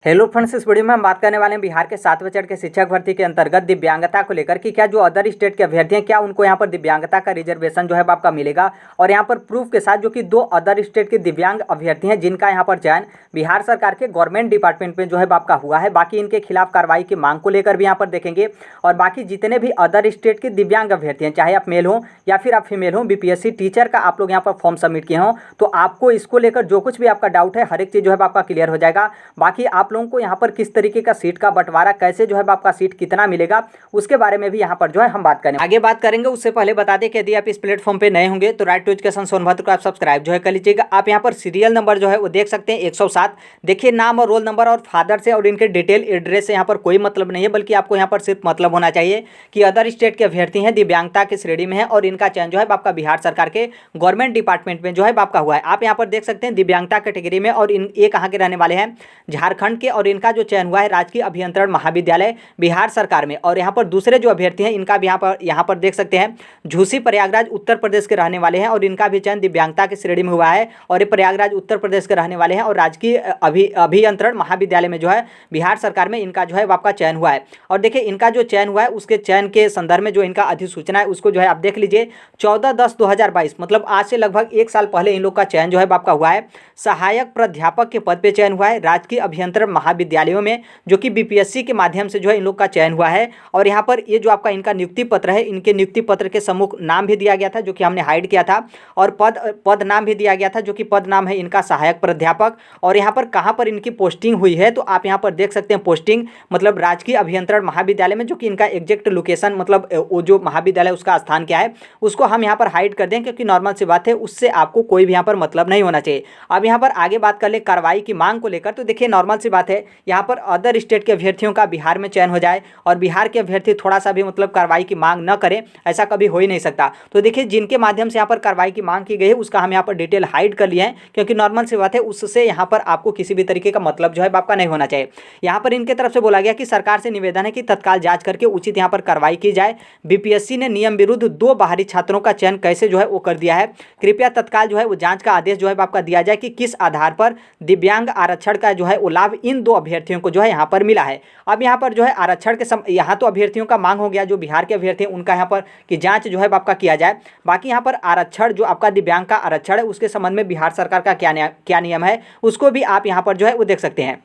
Hello friends, इस video में हम बात करने वाले हैं बिहार के 7वें चरण के शिक्षक भर्ती के अंतर्गत दिव्यांगता को लेकर कि क्या जो अदर स्टेट के अभ्यर्थी हैं क्या उनको यहाँ पर दिव्यांगता का रिजर्वेशन जो है आपका मिलेगा। और यहाँ पर प्रूफ के साथ जो कि 2 अदर स्टेट के दिव्यांग अभ्यर्थी हैं जिनका यहाँ पर चयन बिहार सरकार के गवर्नमेंट डिपार्टमेंट में जो है आपका हुआ है। बाकी इनके खिलाफ कार्रवाई की मांग को लेकर भी यहाँ पर देखेंगे। और बाकी जितने भी अदर स्टेट के दिव्यांग अभ्यर्थी हैं, चाहे आप मेल हो या फिर आप फीमेल हो, बीपीएससी टीचर का आप लोग यहाँ पर फॉर्म सबमिट किए हों, तो आपको इसको लेकर जो कुछ भी आपका डाउट है हर एक चीज़ जो है आपका क्लियर हो जाएगा। बाकी आप लोगों को यहाँ पर किस तरीके का सीट का बंटवारा, कैसे जो है आपका सीट कितना मिलेगा, उसके बारे में भी यहाँ पर जो है हम बात करेंगे। आगे बात करेंगे उससे पहले बता दें कि यदि आप इस प्लेटफॉर्म पे नए होंगे तो राइट टू एजुकेशन सोनभद्र को आप सब्सक्राइब जो है कर लीजिएगा। आप यहाँ पर सीरियल नंबर जो है वो देख सकते हैं 107। देखिए, नाम और रोल नंबर और फादर से और इनके डिटेल एड्रेस से यहाँ पर कोई मतलब नहीं है, बल्कि आपको यहाँ पर सिर्फ मतलब होना चाहिए कि अदर स्टेट के अभ्यर्थी हैं, दिव्यांगता की श्रेणी में है और इनका चयन जो है आपका बिहार सरकार के गवर्नमेंट डिपार्टमेंट में जो है आपका हुआ है। आप यहाँ पर देख सकते हैं दिव्यांगता कैटेगरी में, और ये कहाँ के रहने वाले हैं, झारखंड के, और इनका जो चयन हुआ है राजकीय अभियंत्रण महाविद्यालय बिहार सरकार में। और यहाँ पर दूसरे जो अभ्यर्थी हैं इनका भी यहाँ पर देख सकते हैं झूसी प्रयागराज उत्तर प्रदेश के रहने वाले हैं और इनका भी चयन दिव्यांगता की श्रेणी में हुआ है। और ये प्रयागराज उत्तर प्रदेश के रहने वाले हैं और राजकीय अभियंत्रण महाविद्यालय में जो है बिहार सरकार में इनका जो है आपका चयन हुआ है। और देखिए, इनका जो चयन हुआ है उसके चयन के संदर्भ में जो इनका अधिसूचना है उसको जो है आप देख लीजिए 14/10/2022, मतलब आज से लगभग 1 साल पहले इन लोग का चयन जो है आपका हुआ है। सहायक प्राध्यापक के पद पे चयन हुआ है राजकीय अभियंत्रण महाविद्यालयों में, जो कि बीपीएससी के माध्यम से जो है इन लोग का चयन हुआ है। और यहाँ पर ये जो आपका इनका नियुक्ति पत्र है, इनके नियुक्ति पत्र के सम्मुख नाम भी दिया गया था जो कि हमने हाइड किया था, और पद नाम भी दिया गया था जो कि पद नाम है इनका सहायक प्राध्यापक। और यहाँ पर कहाँ पर इनकी पोस्टिंग हुई है तो आप यहाँ पर देख सकते हैं पोस्टिंग मतलब राजकीय अभियंत्रण महाविद्यालय में, जो कि इनका एग्जैक्ट लोकेशन मतलब वो जो महाविद्यालय उसका स्थान क्या है उसको हम यहाँ पर हाइड कर दें, क्योंकि नॉर्मल सी बात है उससे आपको कोई भी यहाँ पर मतलब नहीं होना चाहिए। अब यहाँ पर आगे बात कर ले कार्रवाई की मांग को लेकर, तो देखिए नॉर्मल सी बात है यहाँ पर अदर स्टेट के अभ्यर्थियों का बिहार में चयन हो जाए और बिहार के अभ्यर्थी थोड़ा सा भी मतलब कार्रवाई की मांग न करें, ऐसा कभी हो ही नहीं सकता। तो देखिए, जिनके माध्यम से यहाँ पर कार्रवाई की मांग की गई है उसका हम यहाँ पर डिटेल हाइड कर लिए हैं, क्योंकि नॉर्मल सी बात है उससे यहाँ पर आपको किसी भी तरीके का मतलब जो है आपका नहीं होना चाहिए। यहाँ पर इनके तरफ से बोला गया कि सरकार से निवेदन है कि तत्काल जांच करके उचित यहाँ पर कार्रवाई की जाए। बीपीएससी ने नियम विरुद्ध 2 बाहरी छात्रों का चयन कैसे जो है वो कर दिया है, कृपया तत्काल जो है वो जांच का आदेश जो है आपका दिया जाए कि किस आधार पर दिव्यांग आरक्षण का जो है वो लाभ इन 2 अभ्यर्थियों को जो है यहाँ पर मिला है। अब यहाँ पर जो है आरक्षण के यहाँ तो अभ्यर्थियों का मांग हो गया, जो बिहार के अभ्यर्थी हैं उनका यहाँ पर कि जांच जो है आपका किया जाए। बाकी यहाँ पर आरक्षण जो आपका दिव्यांग का आरक्षण है उसके संबंध में बिहार सरकार का क्या नियम है उसको भी आप यहाँ पर जो है वो देख सकते हैं।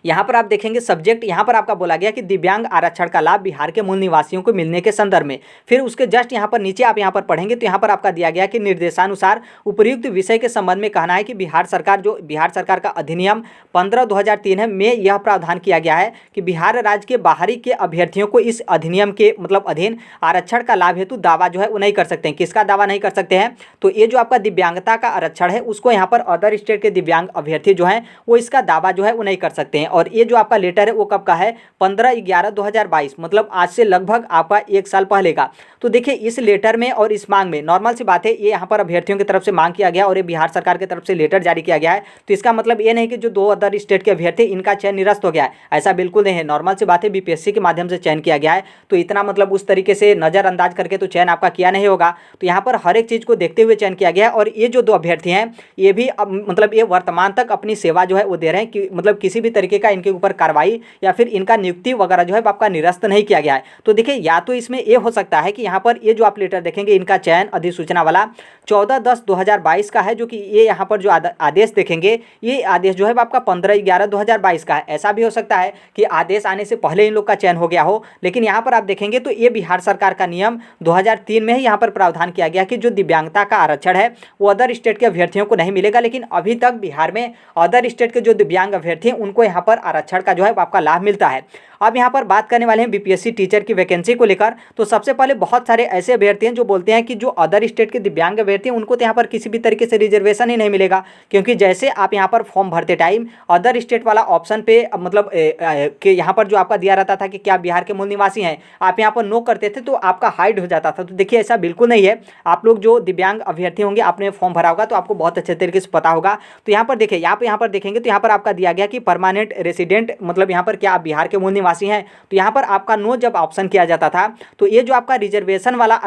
यहाँ पर आप देखेंगे सब्जेक्ट, यहाँ पर आपका बोला गया कि दिव्यांग आरक्षण का लाभ बिहार के मूल निवासियों को मिलने के संदर्भ में। फिर उसके जस्ट यहाँ पर नीचे आप यहाँ पर पढ़ेंगे तो यहाँ पर आपका दिया गया कि निर्देशानुसार उपर्युक्त विषय के संबंध में कहना है कि बिहार सरकार का अधिनियम 15/2003 है में यह प्रावधान किया गया है कि बिहार राज्य के बाहरी के अभ्यर्थियों को इस अधिनियम के मतलब अधीन आरक्षण का लाभ हेतु दावा जो है वो नहीं कर सकते हैं। किसका दावा नहीं कर सकते हैं, तो ये जो आपका दिव्यांगता का आरक्षण है उसको यहाँ पर अदर स्टेट के दिव्यांग अभ्यर्थी जो हैं वो इसका दावा जो है वो नहीं कर सकते हैं। और ये जो आपका लेटर है वो कब का है, 15/11/2022, मतलब आज से लगभग आपका 1 साल पहले का। तो देखिए, इस लेटर में और इस मांग में नॉर्मल सी बात है ये यहाँ पर अभ्यर्थियों की तरफ से मांग किया गया और ये बिहार सरकार की तरफ से लेटर जारी किया गया है। तो इसका मतलब ये नहीं कि जो 2 अदर स्टेट के अभ्यर्थी इनका चयन निरस्त हो गया है, ऐसा बिल्कुल नहीं है। नॉर्मल सी बात है बीपीएससी के माध्यम से चयन किया गया है, तो इतना मतलब उस तरीके से नज़रअंदाज करके तो चयन आपका किया नहीं होगा। तो यहाँ पर हर एक चीज़ को देखते हुए चयन किया गया है। और ये जो 2 अभ्यर्थी हैं ये भी मतलब ये वर्तमान तक अपनी सेवा जो है वो दे रहे हैं कि मतलब किसी भी तरीके का इनके ऊपर कार्रवाई या फिर इनका नियुक्ति वगैरह जो है आपका निरस्त नहीं किया गया है। तो देखिए, या तो इसमें ये हो सकता है कि यहाँ पर ये जो आप लेटर देखेंगे इनका चयन अधिसूचना वाला 14/10/2022 का है, जो कि ये यहाँ पर जो आदेश देखेंगे ये आदेश जो है आपका 15/11/2022 का है। ऐसा भी हो सकता है कि आदेश आने से पहले इन लोग का चयन हो गया हो, लेकिन यहाँ पर आप देखेंगे तो ये बिहार सरकार का नियम 2003 में ही यहाँ पर प्रावधान किया गया कि जो दिव्यांगता का आरक्षण है वो अदर स्टेट के अभ्यर्थियों को नहीं मिलेगा। लेकिन अभी तक बिहार में अदर स्टेट के जो दिव्यांग अभ्यर्थी हैं उनको यहाँ पर आरक्षण का जो है आपका लाभ मिलता है। अब यहाँ पर बात करने वाले हैं बीपीएससी टीचर की वैकेंसी को लेकर। तो सबसे पहले बहुत सारे ऐसे अभ्यर्थी हैं जो बोलते हैं कि जो अदर स्टेट के दिव्यांग अभ्यर्थी हैं उनको तो यहाँ पर किसी भी तरीके से रिजर्वेशन ही नहीं मिलेगा, क्योंकि जैसे आप यहाँ पर फॉर्म भरते टाइम अदर स्टेट वाला ऑप्शन पे मतलब कि यहाँ पर जो आपका दिया रहता था कि क्या बिहार के मूल निवासी हैं, आप यहाँ पर नो करते थे तो आपका हाइड हो जाता था। तो देखिए, ऐसा बिल्कुल नहीं है। आप लोग जो दिव्यांग अभ्यर्थी होंगे आपने फॉर्म भरा होगा तो आपको बहुत अच्छे तरीके से पता होगा। तो यहाँ पर देखिए, यहाँ पर देखेंगे तो यहाँ पर आपका दिया गया कि परमानेंट रेसिडेंट मतलब यहाँ पर क्या आप बिहार के मूल निवासी हैं। तो यहाँ पर आपका नो जब ऑप्शन किया जाता था तो ये जो आपका रिजर्वेशन वाला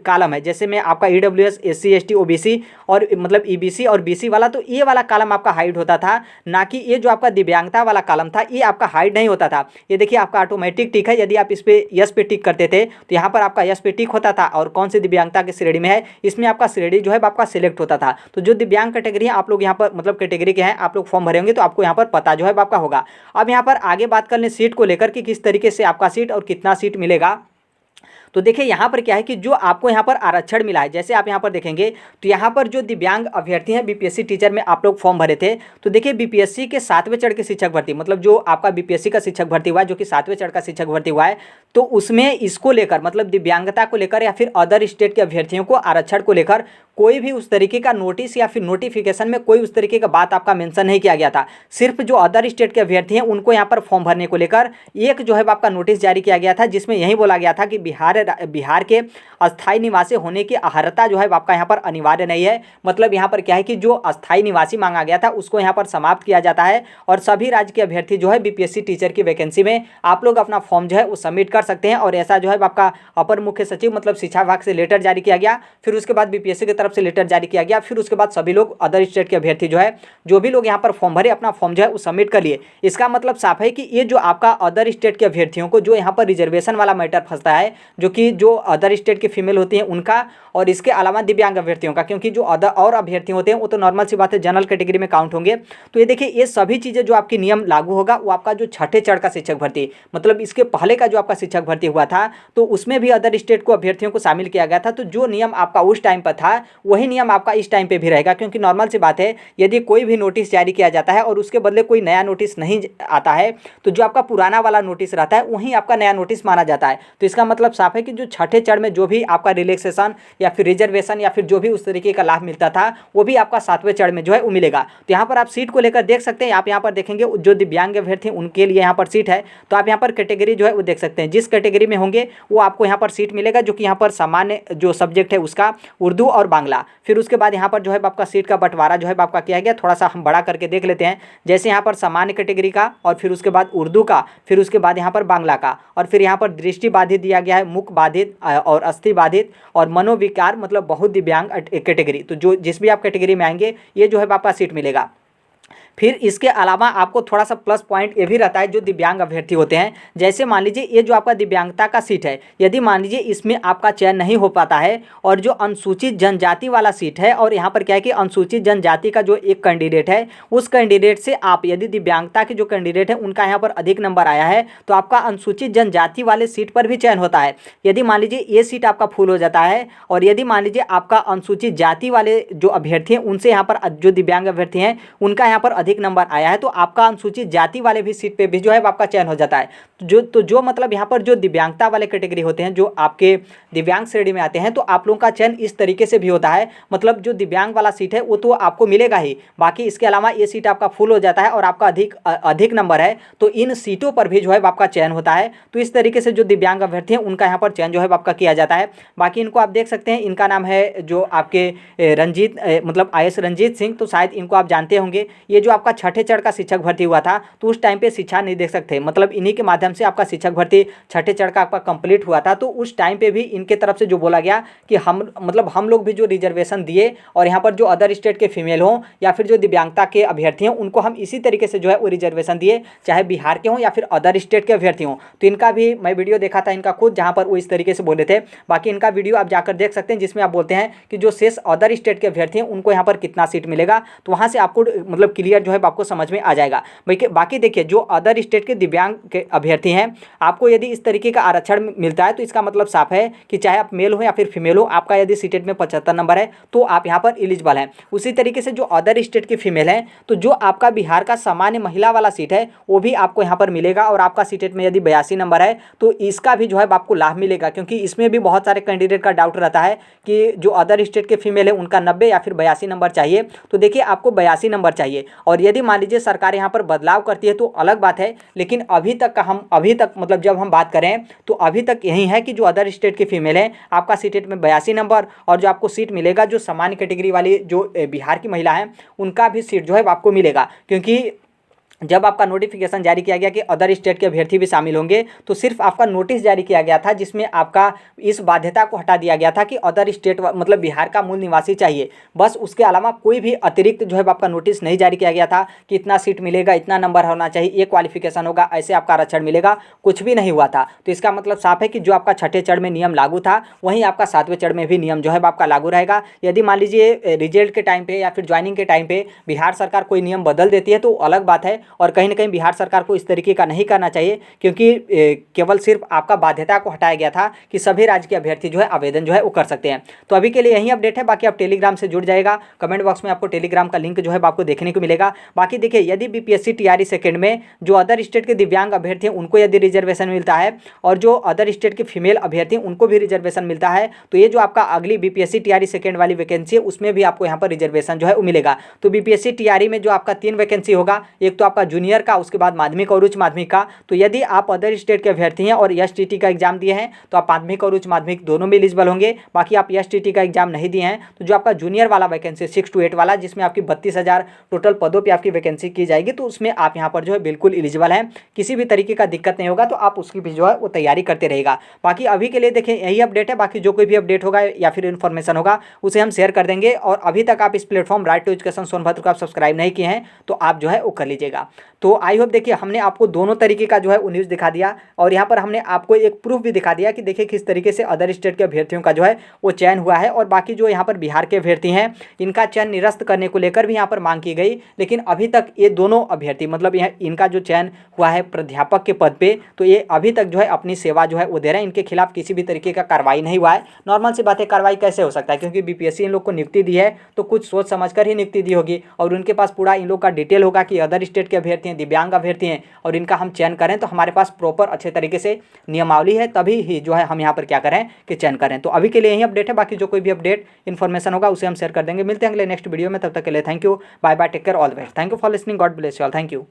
कॉलम है, जैसे में आपका EWS, SC ST OBC और मतलब EBC और BC वाला, तो ये वाला कॉलम आपका हाइड होता था, ना कि ये जो आपका दिव्यांगता वाला कॉलम था ये आपका हाइड नहीं होता था। ये देखिए आपका ऑटोमेटिक टिक है, यदि आप इस पे यस पे टिक करते थे तो यहाँ पर आपका यस पे टिक होता था और कौन सी दिव्यांगता की श्रेणी में है इसमें आपका श्रेणी जो है आपका सिलेक्ट होता था। तो जो दिव्यांग कैटेगरी है आप लोग यहाँ पर मतलब कैटेगरी के हैं, आप लोग फॉर्म भरे होंगे तो आपको यहाँ पर पता जो है आपका होगा। अब यहाँ पर आगे बात कर लें सीट को लेकर कि किस तरीके से आपका सीट और कितना सीट मिलेगा। तो देखिए यहाँ पर क्या है कि जो आपको यहाँ पर आरक्षण मिला है, जैसे आप यहाँ पर देखेंगे तो यहाँ पर जो दिव्यांग अभ्यर्थी हैं BPSC टीचर में आप लोग फॉर्म भरे थे, तो देखिए BPSC के 7वें चरण के शिक्षक भर्ती, मतलब जो आपका BPSC का शिक्षक भर्ती हुआ है जो कि 7वें चरण का शिक्षक भर्ती हुआ है, तो उसमें इसको लेकर मतलब दिव्यांगता को लेकर या फिर अदर स्टेट के अभ्यर्थियों को आरक्षण को लेकर कोई भी उस तरीके का नोटिस या फिर नोटिफिकेशन में कोई उस तरीके का बात आपका मेंशन नहीं किया गया था। सिर्फ जो अदर स्टेट के अभ्यर्थी हैं उनको यहाँ पर फॉर्म भरने को लेकर एक जो है आपका नोटिस जारी किया गया था, जिसमें यही बोला गया था कि बिहार के अस्थायी निवासी होने की अर्हता जो है आपका यहाँ पर अनिवार्य नहीं है। मतलब यहाँ पर क्या है कि जो अस्थायी निवासी मांगा गया था उसको यहाँ पर समाप्त किया जाता है और सभी राज्य के अभ्यर्थी जो है BPSC टीचर की वैकेंसी में आप लोग अपना फॉर्म जो है वो सबमिट कर सकते हैं। और ऐसा जो है आपका अपर मुख्य सचिव मतलब शिक्षा विभाग से लेटर जारी किया गया, फिर उसके बाद BPSC की तरफ से लेटर जारी किया गया, फिर उसके बाद सभी लोग अदर स्टेट के अभ्यर्थी जो है जो भी लोग यहाँ पर फॉर्म भरे अपना फॉर्म जो है वो सबमिट कर लिए। इसका मतलब साफ है कि ये जो आपका अदर स्टेट के अभ्यर्थियों को जो यहाँ पर रिजर्वेशन वाला मैटर फंसता है, जो कि जो अदर स्टेट के फीमेल होती हैं उनका और इसके अलावा दिव्यांग अभ्यर्थियों का, क्योंकि जो अदर और अभ्यर्थी होते हैं वो तो नॉर्मल सी बात है जनरल कैटेगरी में काउंट होंगे। तो ये देखिए ये सभी चीज़ें जो आपकी नियम लागू होगा वो आपका जो 6ठे चरण का शिक्षक भर्ती मतलब इसके पहले का जो आपका शिक्षक भर्ती हुआ था तो उसमें भी अदर स्टेट को अभ्यर्थियों को शामिल किया गया था। तो जो नियम आपका उस टाइम पर था वही नियम आपका इस टाइम पे भी रहेगा, क्योंकि नॉर्मल सी बात है यदि कोई भी नोटिस जारी किया जाता है और उसके बदले कोई नया नोटिस नहीं आता है तो जो आपका पुराना वाला नोटिस रहता है वही आपका नया नोटिस माना जाता है। तो इसका मतलब साफ है कि जो 6ठे चरण में जो भी आपका रिलैक्सेशन या फिर रिजर्वेशन या फिर जो भी उस तरीके का लाभ मिलता था वो भी आपका 7वें चरण में जो है वो मिलेगा। तो यहाँ पर आप सीट को लेकर देख सकते हैं, आप यहाँ पर देखेंगे जो दिव्यांग अभ्यर्थी उनके लिए यहाँ पर सीट है, तो आप यहाँ पर कैटेगरी जो है वो देख सकते हैं, जिस कैटेगरी में होंगे वो आपको यहाँ पर सीट मिलेगा, जो कि यहाँ पर सामान्य जो सब्जेक्ट है उसका उर्दू और बांग्ला। फिर उसके बाद यहाँ पर जो है आपका सीट का बंटवारा जो है आपका किया गया, थोड़ा सा हम बड़ा करके देख लेते हैं। जैसे यहाँ पर सामान्य कैटेगरी का और फिर उसके बाद उर्दू का, फिर उसके बाद यहाँ पर बांग्ला का, और फिर यहाँ पर दृष्टि बाधित दिया गया है, मुख बाधित और अस्थि बाधित और मनोविकार मतलब बहुत दिव्यांग कैटेगरी। तो जो जिस भी आप कैटेगरी में आएंगे ये जो है आपका सीट मिलेगा। फिर इसके अलावा आपको थोड़ा सा प्लस पॉइंट ये भी रहता है जो दिव्यांग अभ्यर्थी होते हैं। जैसे मान लीजिए ये जो आपका दिव्यांगता का सीट है, यदि मान लीजिए इसमें आपका चयन नहीं हो पाता है और जो अनुसूचित जनजाति वाला सीट है, और यहाँ पर क्या है कि अनुसूचित जनजाति का जो एक कैंडिडेट है उस कैंडिडेट से आप यदि दिव्यांगता के जो कैंडिडेट है उनका यहाँ पर अधिक नंबर आया है तो आपका अनुसूचित जनजाति वाले सीट पर भी चयन होता है। यदि मान लीजिए ये सीट आपका फुल हो जाता है और यदि मान लीजिए आपका अनुसूचित जाति वाले जो अभ्यर्थी हैं उनसे यहाँ पर जो दिव्यांग अभ्यर्थी हैं उनका यहाँ पर अधिक नंबर आया है तो आपका अनुसूचित जाति वाले भी सीट पे भी जो है आपका चयन हो जाता है। जो मतलब यहाँ पर जो दिव्यांगता वाले कैटेगरी होते हैं जो आपके दिव्यांग श्रेणी में आते हैं तो आप लोगों का चयन इस तरीके से भी होता है। मतलब जो दिव्यांग वाला सीट है वो तो आपको मिलेगा ही, बाकी इसके अलावा ये सीट आपका फुल हो जाता है और आपका अधिक नंबर है तो इन सीटों पर भी जो है आपका चयन होता है। तो इस तरीके से जो दिव्यांग अभ्यर्थी हैं उनका यहाँ पर चयन जो है आपका किया जाता है। बाकी इनको आप देख सकते हैं, इनका नाम है जो आपके रंजीत मतलब IS रंजीत सिंह, तो शायद इनको आप जानते होंगे। ये जो आपका 6ठे चरण का शिक्षक भर्ती हुआ था तो उस टाइम पे शिक्षा नहीं देख सकते, मतलब इन्हीं के माध्यम से आपका शिक्षक भर्ती 6ठे चरण का आपका कंप्लीट हुआ था। तो उस टाइम पे भी इनके तरफ से जो बोला गया कि हम लोग भी जो रिजर्वेशन दिए और यहाँ पर जो अदर स्टेट के फीमेल हों या फिर जो दिव्यांगता के अभ्यर्थी हों उनको हम इसी तरीके से जो है वो रिजर्वेशन दिए, चाहे बिहार के हों या फिर अदर स्टेट के अभ्यर्थी हों। तो इनका भी मैं वीडियो देखा था इनका खुद, जहाँ पर वो इस तरीके से बोले थे। बाकी इनका वीडियो आप जाकर देख सकते हैं जिसमें आप बोलते हैं कि जो शेष अदर स्टेट के अभ्यर्थी हैं उनको यहाँ पर कितना सीट मिलेगा, तो वहाँ से आपको मतलब क्लियर जो है आपको समझ में आ जाएगा। बाकी देखिए जो अदर स्टेट के दिव्यांग के अभ्यर्थी हैं आपको यदि इस तरीके का आरक्षण मिलता है तो इसका मतलब साफ है कि चाहे आप मेल हो या फिर फीमेल हो, आपका यदि सीटेट में 75 नंबर है तो आप यहाँ पर एलिजिबल हैं। उसी तरीके से जो अदर स्टेट की फीमेल हैं तो जो आपका बिहार का सामान्य महिला वाला सीट है वो भी आपको यहाँ पर मिलेगा, और आपका सीटेट में यदि 82 नंबर है तो इसका भी जो है आपको लाभ मिलेगा, क्योंकि इसमें भी बहुत सारे कैंडिडेट का डाउट रहता है कि जो अदर स्टेट के फीमेल है उनका 90 या फिर 82 नंबर चाहिए। तो देखिए आपको 82 नंबर चाहिए, और यदि मान लीजिए सरकार यहाँ पर बदलाव करती है तो अलग बात है, लेकिन अभी तक मतलब जब हम बात करें तो अभी तक यही है कि जो अदर स्टेट के फीमेल है आपका सीटेट में 82 नंबर, और जो आपको सीट मिलेगा जो सामान्य कैटेगरी वाली जो बिहार की महिला है उनका भी सीट जो है आपको मिलेगा। क्योंकि जब आपका नोटिफिकेशन जारी किया गया कि अदर स्टेट के अभ्यर्थी भी शामिल होंगे, तो सिर्फ आपका नोटिस जारी किया गया था जिसमें आपका इस बाध्यता को हटा दिया गया था कि अदर स्टेट मतलब बिहार का मूल निवासी चाहिए। बस उसके अलावा कोई भी अतिरिक्त जो है आपका नोटिस नहीं जारी किया गया था कि इतना सीट मिलेगा, इतना नंबर होना चाहिए, ये क्वालिफिकेशन होगा, ऐसे आपका आरक्षण मिलेगा, कुछ भी नहीं हुआ था। तो इसका मतलब साफ है कि जो आपका छठे चरण में नियम लागू था वहीं आपका सातवें चरण में भी नियम जो है आपका लागू रहेगा। यदि मान लीजिए रिजल्ट के टाइम पे या फिर ज्वाइनिंग के टाइम पे बिहार सरकार कोई नियम बदल देती है तो अलग बात है, और कहीं ना कहीं बिहार सरकार को इस तरीके का नहीं करना चाहिए, क्योंकि केवल सिर्फ आपका बाध्यता को हटाया गया था कि सभी राज्य के अभ्यर्थी जो है आवेदन जो है वो कर सकते हैं। तो अभी के लिए यही अपडेट है। बाकी आप टेलीग्राम से जुड़ जाएगा, कमेंट बॉक्स में आपको टेलीग्राम का लिंक जो है आपको देखने को मिलेगा। बाकी देखिए, यदि बीपीएससी टीआरई सेकंड में जो अदर स्टेट के दिव्यांग अभ्यर्थी हैं उनको यदि रिजर्वेशन मिलता है और जो अदर स्टेट के फीमेल अभ्यर्थी हैं उनको भी रिजर्वेशन मिलता है, तो ये जो आपका अगली बीपीएससी टीआरई सेकंड वाली वैकेंसी है उसमें भी आपको यहाँ पर रिजर्वेशन जो है वो मिलेगा। तो बीपीएससी टीआरई में जो आपका 3 वैकेंसी होगा, एक तो आपका जूनियर का, उसके बाद माध्यमिक और उच्च माध्यमिक का। तो यदि आप अदर स्टेट के अभ्यर्थी हैं और एसटीटी का एग्जाम दिए हैं तो आप माध्यमिक और उच्च माध्यमिक दोनों में एलिजिबल होंगे। बाकी आप एसटीटी का एग्जाम नहीं दिए हैं तो जो आपका जूनियर वाला वैकेंसी 6 to 8 वाला, जिसमें आपकी 32,000 टोटल पदों पर आपकी वैकेंसी की जाएगी, तो उसमें आप यहाँ पर जो है बिल्कुल एलिजिबल हैं, किसी भी तरीके का दिक्कत नहीं होगा। तो आप उसकी भी जो है वो तैयारी करते रहेगा। बाकी अभी के लिए देखें यही अपडेट है। बाकी जो कोई भी अपडेट होगा या फिर इन्फॉर्मेशन होगा उसे हम शेयर कर देंगे। और अभी तक आप इस platform right to education Sonbhadra को आप सब्सक्राइब नहीं किए हैं तो आप जो है वो कर लीजिएगा। तो आई होप देखिए हमने आपको दोनों तरीके का जो है वो न्यूज़ दिखा दिया, और यहाँ पर हमने आपको एक प्रूफ भी दिखा दिया कि देखिए किस तरीके से अदर स्टेट के अभ्यर्थियों का जो है वो चयन हुआ है। और बाकी जो यहाँ पर बिहार के अभ्यर्थी हैं इनका चयन निरस्त करने को लेकर भी यहाँ पर मांग की गई, लेकिन अभी तक ये दोनों अभ्यर्थी मतलब यह इनका जो चयन हुआ है प्राध्यापक के पद पे, तो ये अभी तक जो है अपनी सेवा जो है वो दे रहे हैं। इनके खिलाफ किसी भी तरीके का कार्रवाई नहीं हुआ है। नॉर्मल सी बात है, कार्रवाई कैसे हो सकता है, क्योंकि बीपीएससी इन लोग को नियुक्ति दी है तो कुछ सोच समझकर ही नियुक्ति दी होगी, और उनके पास पूरा इन लोग का डिटेल होगा कि अदर स्टेट के अभ्यर्थी हैं, दिव्यांग अभ्यर्थी हैं, और इनका हम चयन करें तो हमारे पास प्रॉपर अच्छे तरीके से नियमावली है, तभी ही जो है हम यहाँ पर क्या करें कि चयन करें। तो अभी के लिए यही अपडेट है। बाकी जो कोई भी अपडेट इन्फॉर्मेशन होगा उसे हम शेयर कर देंगे। मिलते हैं अगले नेक्स्ट वीडियो में, तब तक के लिए thank you, bye bye, take care, all the best. Thank you for listening, God bless you all, thank you.